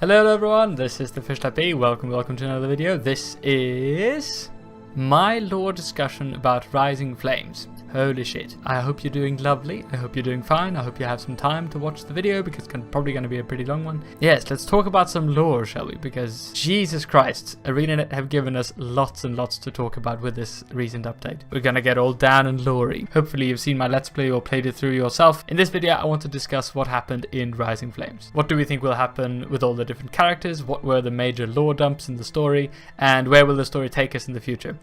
Hello everyone, this is the Fish Slappee. Welcome to another video. This is my lore discussion about Rising Flames. Holy shit. I hope you're doing lovely. I hope you're doing fine. I hope you have some time to watch the video because it's probably going to be a pretty long one. Yes, let's talk about some lore, shall we? Because Jesus Christ, ArenaNet have given us lots and lots to talk about with this recent update. We're going to get all down and lore-y. Hopefully you've seen my Let's Play or played it through yourself. In this video, I want to discuss what happened in Rising Flames. What do we think will happen with all the different characters? What were the major lore dumps in the story? And where will the story take us in the future?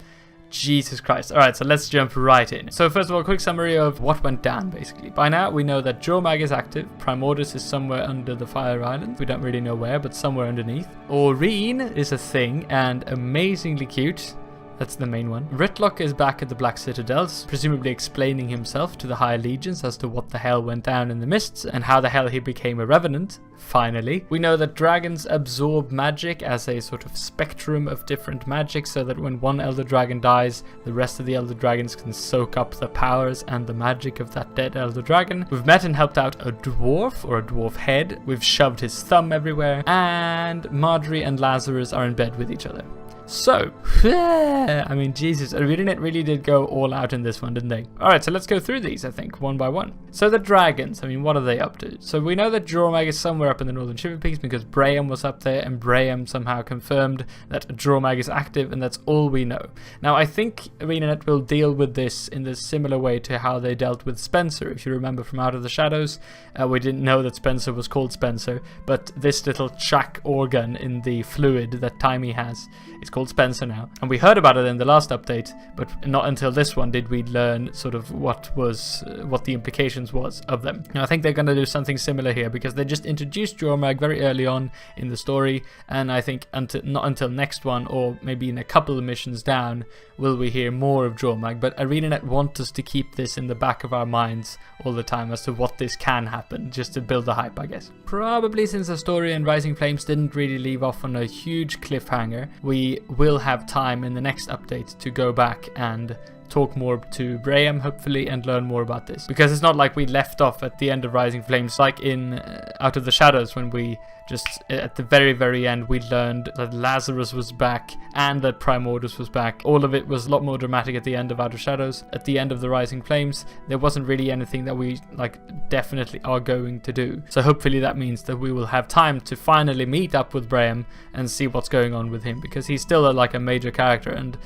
Jesus Christ. Alright, so let's jump right in. So first of all, a quick summary of what went down, basically. By now, we know that Jormag is active. Primordus is somewhere under the Fire Island. We don't really know where, but somewhere underneath. Aurene is a thing, and amazingly cute. That's the main one. Ritlock is back at the Black Citadels, presumably explaining himself to the Higher Legions as to what the hell went down in the mists and how the hell he became a Revenant, finally. We know that dragons absorb magic as a sort of spectrum of different magic so that when one Elder Dragon dies, the rest of the Elder Dragons can soak up the powers and the magic of that dead Elder Dragon. We've met and helped out a dwarf, or a dwarf head. We've shoved his thumb everywhere. And Marjory and Lazarus are in bed with each other. So, I mean, Jesus, ArenaNet really did go all out in this one, didn't they? Alright, so let's go through these, I think, one by one. So the dragons, I mean, what are they up to? So we know that Jormag is somewhere up in the Northern Shiver Peaks because Braham was up there and Braham somehow confirmed that Jormag is active, and that's all we know. Now, I think ArenaNet will deal with this in the similar way to how they dealt with Spencer. If you remember from Out of the Shadows, we didn't know that Spencer was called Spencer, but this little track organ in the fluid that Timey has is called Spencer now. And we heard about it in the last update, but not until this one did we learn sort of what the implications was of them. And I think they're going to do something similar here because they just introduced Jormag very early on in the story, and I think not until next one, or maybe in a couple of missions down, will we hear more of Jormag. But ArenaNet want us to keep this in the back of our minds all the time as to what this can happen, just to build the hype, I guess. Probably since the story in Rising Flames didn't really leave off on a huge cliffhanger, we will have time in the next update to go back and talk more to Braham, hopefully, and learn more about this. Because it's not like we left off at the end of Rising Flames, like in Out of the Shadows, when we just, at the very end, we learned that Lazarus was back and that Primordus was back. All of it was a lot more dramatic at the end of Out of Shadows. At the end of the Rising Flames, there wasn't really anything that we, definitely are going to do. So hopefully that means that we will have time to finally meet up with Braham and see what's going on with him, because he's still a major character, and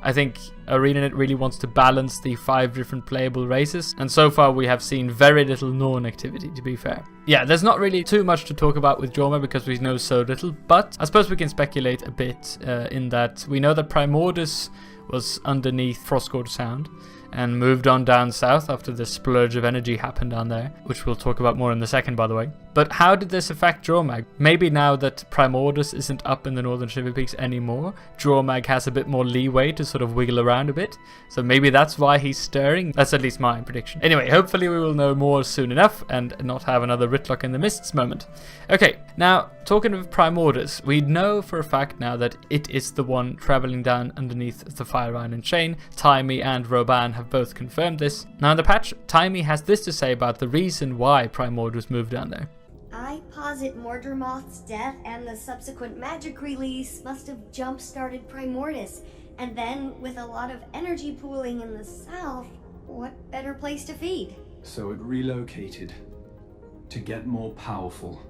I think ArenaNet really wants to balance the 5 different playable races, and so far we have seen very little Norn activity, to be fair. Yeah, there's not really too much to talk about with Jormag because we know so little, but I suppose we can speculate a bit in that we know that Primordus was underneath Frostgorge Sound and moved on down south after the splurge of energy happened down there, which we'll talk about more in a second, by the way. But how did this affect Jormag? Maybe now that Primordus isn't up in the Northern Shiver Peaks anymore, Jormag has a bit more leeway to sort of wiggle around a bit. So maybe that's why he's stirring. That's at least my prediction. Anyway, hopefully we will know more soon enough and not have another Ritlock in the Mists moment. Okay, now talking of Primordus, we know for a fact now that it is the one traveling down underneath the Fire Island chain. Timey and Roban have both confirmed this. Now in the patch, Timey has this to say about the reason why Primordus moved down there. I posit Mordremoth's death and the subsequent magic release must have jump-started Primordus, and then with a lot of energy pooling in the south, what better place to feed? So it relocated to get more powerful.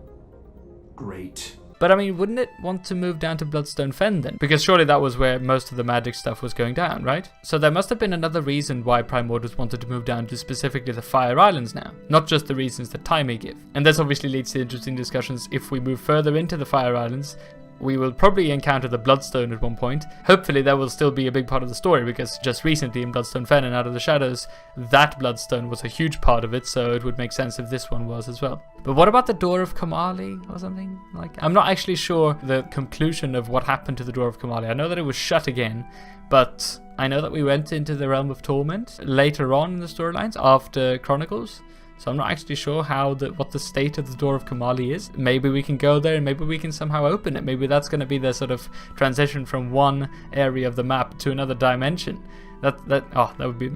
Great. But I mean, wouldn't it want to move down to Bloodstone Fen then? Because surely that was where most of the magic stuff was going down, right? So there must have been another reason why Primordus wanted to move down to specifically the Fire Islands now. Not just the reasons that Timey give. And this obviously leads to interesting discussions if we move further into the Fire Islands. We will probably encounter the Bloodstone at one point. Hopefully that will still be a big part of the story, because just recently in Bloodstone Fen and Out of the Shadows, that Bloodstone was a huge part of it, so it would make sense if this one was as well. But what about the Door of Kamali or something? I'm not actually sure the conclusion of what happened to the Door of Kamali. I know that it was shut again, but I know that we went into the Realm of Torment later on in the storylines after Chronicles. So I'm not actually sure what the state of the Door of Kamali is. Maybe we can go there and maybe we can somehow open it. Maybe that's going to be the sort of transition from one area of the map to another dimension. That would be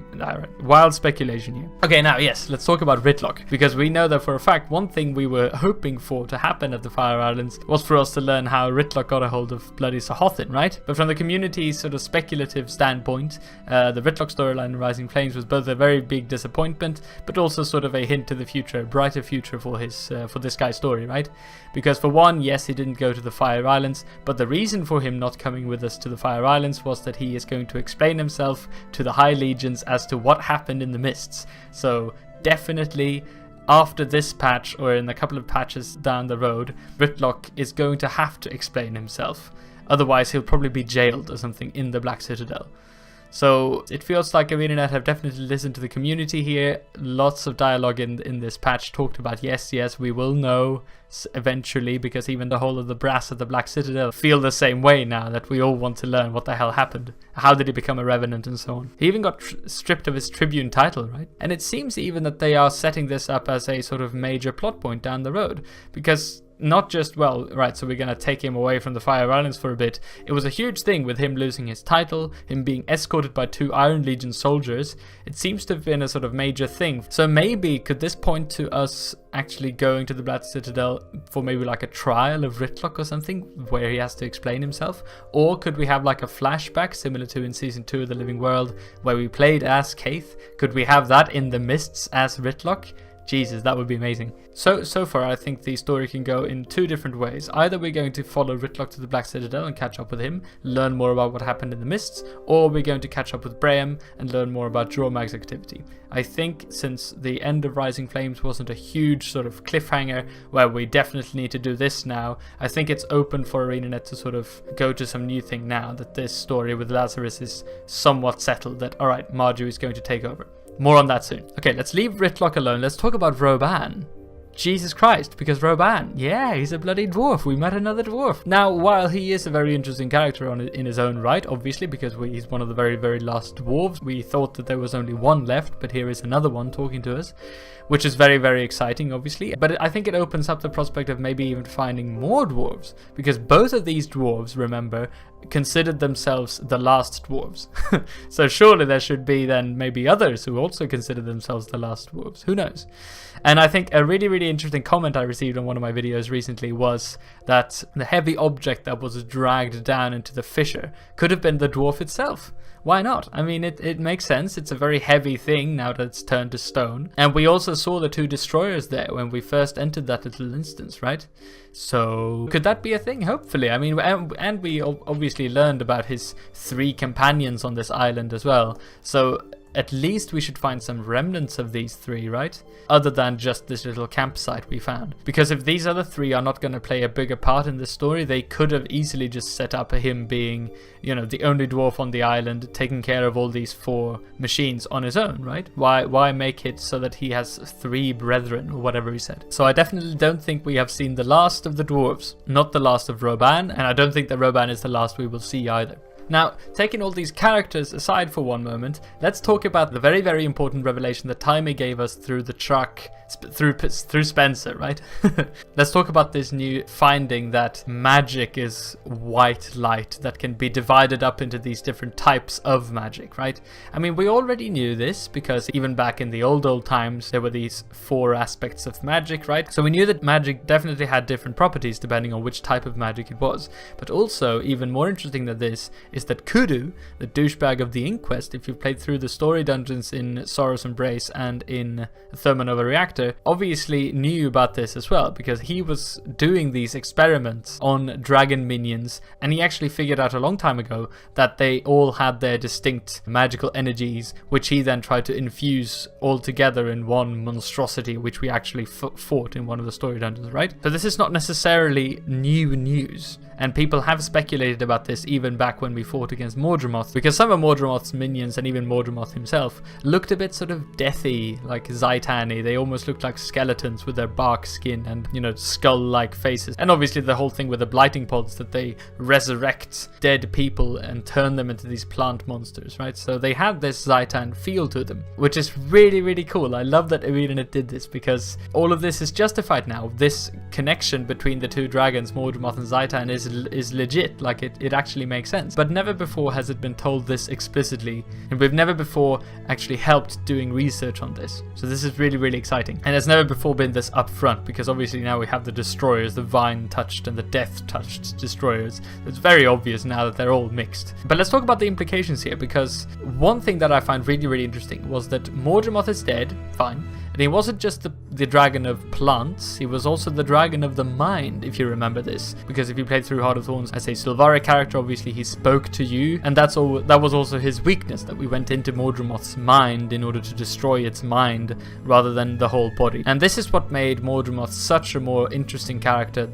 wild speculation here. Okay, now yes, let's talk about Ritlock, because we know that for a fact one thing we were hoping for to happen at the Fire Islands was for us to learn how Ritlock got a hold of bloody Sahothin, right? But from the community's sort of speculative standpoint, the Ritlock storyline in Rising Flames was both a very big disappointment, but also sort of a hint to the future, a brighter future for this guy's story, right? Because for one, yes, he didn't go to the Fire Islands, but the reason for him not coming with us to the Fire Islands was that he is going to explain himself to the High Legions as to what happened in the Mists. So definitely after this patch, or in a couple of patches down the road, Ritlock is going to have to explain himself. Otherwise he'll probably be jailed or something in the Black Citadel. So it feels like ArenaNet have definitely listened to the community here. Lots of dialogue in this patch talked about, yes, we will know eventually, because even the whole of the brass of the Black Citadel feel the same way now, that we all want to learn what the hell happened. How did he become a Revenant and so on. He even got stripped of his Tribune title, right? And it seems even that they are setting this up as a sort of major plot point down the road, because not just, well, right, so we're going to take him away from the Fire Islands for a bit. It was a huge thing with him losing his title, him being escorted by 2 Iron Legion soldiers. It seems to have been a sort of major thing. So maybe could this point to us actually going to the Black Citadel for maybe like a trial of Ritlock or something, where he has to explain himself? Or could we have like a flashback similar to in Season 2 of The Living World, where we played as Kaith? Could we have that in the Mists as Ritlock? Jesus, that would be amazing. So far, I think the story can go in 2 different ways. Either we're going to follow Ritlock to the Black Citadel and catch up with him, learn more about what happened in the Mists, or we're going to catch up with Braham and learn more about Jormag's activity. I think since the end of Rising Flames wasn't a huge sort of cliffhanger where we definitely need to do this now, I think it's open for ArenaNet to sort of go to some new thing now that this story with Lazarus is somewhat settled, that alright, Marjorie's going to take over. More on that soon. Okay, let's leave Ritlock alone. Let's talk about Roban. Jesus Christ, because Roban, yeah, he's a bloody dwarf. We met another dwarf. Now, while he is a very interesting character in his own right, obviously, because he's one of the very, very last dwarves, we thought that there was only one left, but here is another one talking to us, which is very, very exciting, obviously. But I think it opens up the prospect of maybe even finding more dwarves, because both of these dwarves, remember, considered themselves the last dwarves. So surely there should be then maybe others who also consider themselves the last dwarves. Who knows? And I think a really, really interesting comment I received on one of my videos recently was that the heavy object that was dragged down into the fissure could have been the dwarf itself. Why not? I mean, it makes sense. It's a very heavy thing now that it's turned to stone. And we also saw the 2 destroyers there when we first entered that little instance, right? So could that be a thing? Hopefully. I mean, and we obviously learned about his 3 companions on this island as well. So at least we should find some remnants of these 3, right? Other than just this little campsite we found. Because if these other 3 are not going to play a bigger part in this story, they could have easily just set up him being, you know, the only dwarf on the island, taking care of all these 4 machines on his own, right? Why make it so that he has 3 brethren, or whatever he said? So I definitely don't think we have seen the last of the dwarves, not the last of Roban, and I don't think that Roban is the last we will see either. Now, taking all these characters aside for one moment, let's talk about the very, very important revelation that Taime gave us through the truck, through Spencer, right? Let's talk about this new finding that magic is white light that can be divided up into these different types of magic, right? I mean, we already knew this because even back in the old times, there were these 4 aspects of magic, right? So we knew that magic definitely had different properties depending on which type of magic it was. But also, even more interesting than this, is that Kudu, the douchebag of the Inquest, if you've played through the story dungeons in Sorrow's Embrace and in Thermonova Reactor, obviously knew about this as well, because he was doing these experiments on dragon minions, and he actually figured out a long time ago that they all had their distinct magical energies, which he then tried to infuse all together in one monstrosity, which we actually fought in one of the story dungeons, right? So this is not necessarily new news. And people have speculated about this even back when we fought against Mordremoth, because some of Mordremoth's minions and even Mordremoth himself looked a bit sort of deathy, like Zaitani. They almost looked like skeletons with their bark skin and, you know, skull-like faces. And obviously the whole thing with the blighting pods, that they resurrect dead people and turn them into these plant monsters, right? So they had this Zaitan feel to them, which is really, really cool. I love that ArenaNet did this, because all of this is justified now. This connection between the 2 dragons, Mordremoth and Zaitan, is is legit, like it actually makes sense. But never before has it been told this explicitly, and we've never before actually helped doing research on this. So this is really, really exciting. And there's never before been this upfront, because obviously now we have the destroyers, the vine-touched and the death-touched destroyers. It's very obvious now that they're all mixed. But let's talk about the implications here, because one thing that I find really, really interesting was that Mordremoth is dead, fine. And he wasn't just the dragon of plants, he was also the dragon of the mind, if you remember this. Because if you played through Heart of Thorns as a Sylvari character, obviously he spoke to you, and that was also his weakness, that we went into Mordremoth's mind in order to destroy its mind rather than the whole body. And this is what made Mordremoth such a more interesting character,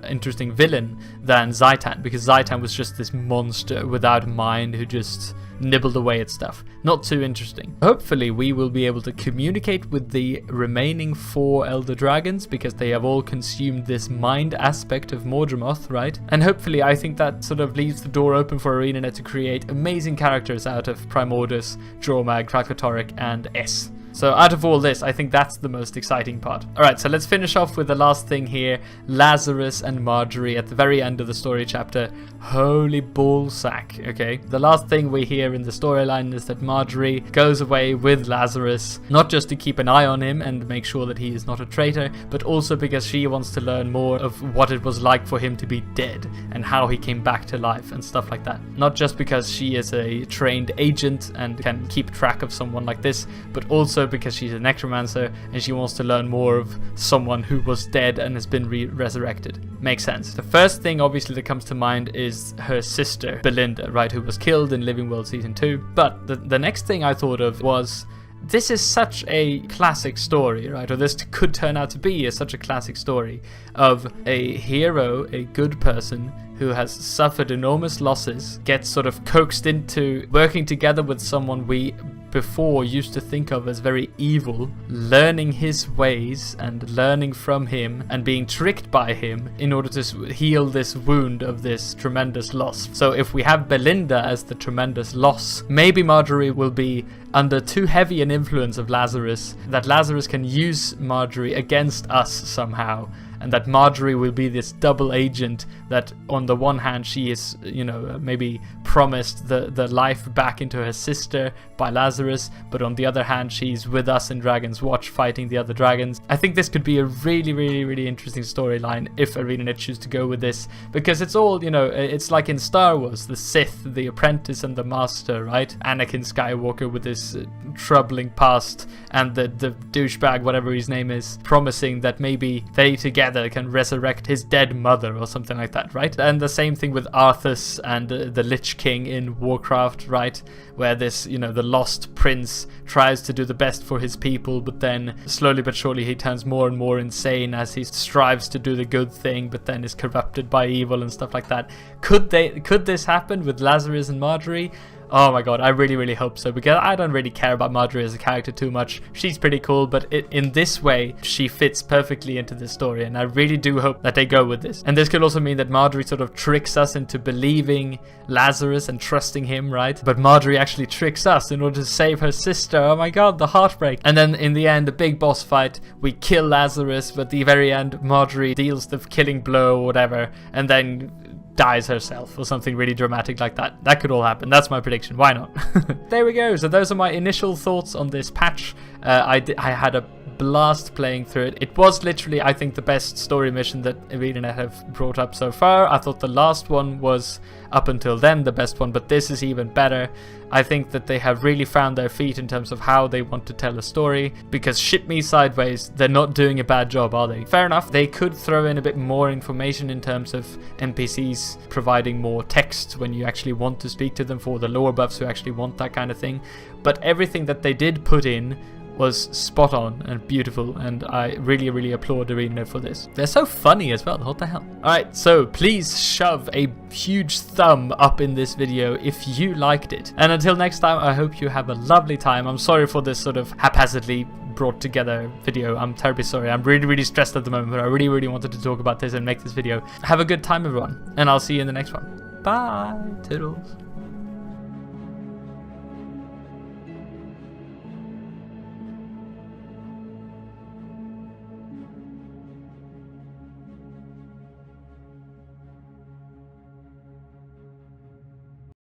interesting villain than Zaitan, because Zaitan was just this monster without mind who just nibbled away at stuff. Not too interesting. Hopefully we will be able to communicate with the remaining 4 Elder Dragons, because they have all consumed this mind aspect of Mordremoth, right? And hopefully I think that sort of leaves the door open for ArenaNet to create amazing characters out of Primordus, Jormag, Krakatorik, and S. So out of all this, I think that's the most exciting part. Alright, so let's finish off with the last thing here. Lazarus and Marjory at the very end of the story chapter. Holy ballsack, okay? The last thing we hear in the storyline is that Marjory goes away with Lazarus, not just to keep an eye on him and make sure that he is not a traitor, but also because she wants to learn more of what it was like for him to be dead and how he came back to life and stuff like that. Not just because she is a trained agent and can keep track of someone like this, but also because she's a necromancer and she wants to learn more of someone who was dead and has been resurrected. Makes sense. The first thing obviously that comes to mind is her sister Belinda, right, who was killed in Living World Season 2. But the next thing I thought of was, this is such a classic story, right? Or this could turn out to be such a classic story of a hero, a good person who has suffered enormous losses, gets sort of coaxed into working together with someone we before used to think of as very evil, learning his ways and learning from him and being tricked by him in order to heal this wound of this tremendous loss. So if we have Belinda as the tremendous loss, maybe Marjory will be under too heavy an influence of Lazarus, that Lazarus can use Marjory against us somehow, and that Marjory will be this double agent that on the one hand she is, you know, maybe promised the life back into her sister by Lazarus, but on the other hand she's with us in Dragon's Watch fighting the other dragons. I think this could be a really, really, really interesting storyline if ArenaNet choose to go with this, because it's all, you know, it's like in Star Wars, the Sith, the apprentice and the master, right? Anakin Skywalker with this troubling past, and the douchebag, whatever his name is, promising that maybe they together can resurrect his dead mother or something like that, right? And the same thing with Arthas and the Lich King in Warcraft, right? Where this, you know, the lost prince tries to do the best for his people, but then slowly but surely he turns more and more insane as he strives to do the good thing, but then is corrupted by evil and stuff like that. Could this happen with Lazarus and Marjory? Oh my god, I really, really hope so, because I don't really care about Marjory as a character too much. She's pretty cool, but in this way, she fits perfectly into the story, and I really do hope that they go with this. And this could also mean that Marjory sort of tricks us into believing Lazarus and trusting him, right? But Marjory actually tricks us in order to save her sister. Oh my god, the heartbreak. And then in the end, the big boss fight, we kill Lazarus, but at the very end, Marjory deals the killing blow or whatever, and then dies herself or something really dramatic like that. That could all happen. That's my prediction. Why not? There we go. So those are my initial thoughts on this patch. I had a blast playing through it. It was literally, I think, the best story mission that ArenaNet have brought up so far. I thought the last one was, up until then, the best one, but this is even better. I think that they have really found their feet in terms of how they want to tell a story, because ship me sideways, they're not doing a bad job, are they? Fair enough, they could throw in a bit more information in terms of NPCs providing more text when you actually want to speak to them, for the lore buffs who actually want that kind of thing, but everything that they did put in was spot on and beautiful, and I really, really applaud ArenaNet for this. They're so funny as well, what the hell. Alright, so please shove a huge thumb up in this video if you liked it. And until next time, I hope you have a lovely time. I'm sorry for this sort of haphazardly brought together video. I'm terribly sorry. I'm really, really stressed at the moment, but I really, really wanted to talk about this and make this video. Have a good time, everyone, and I'll see you in the next one. Bye, toodles.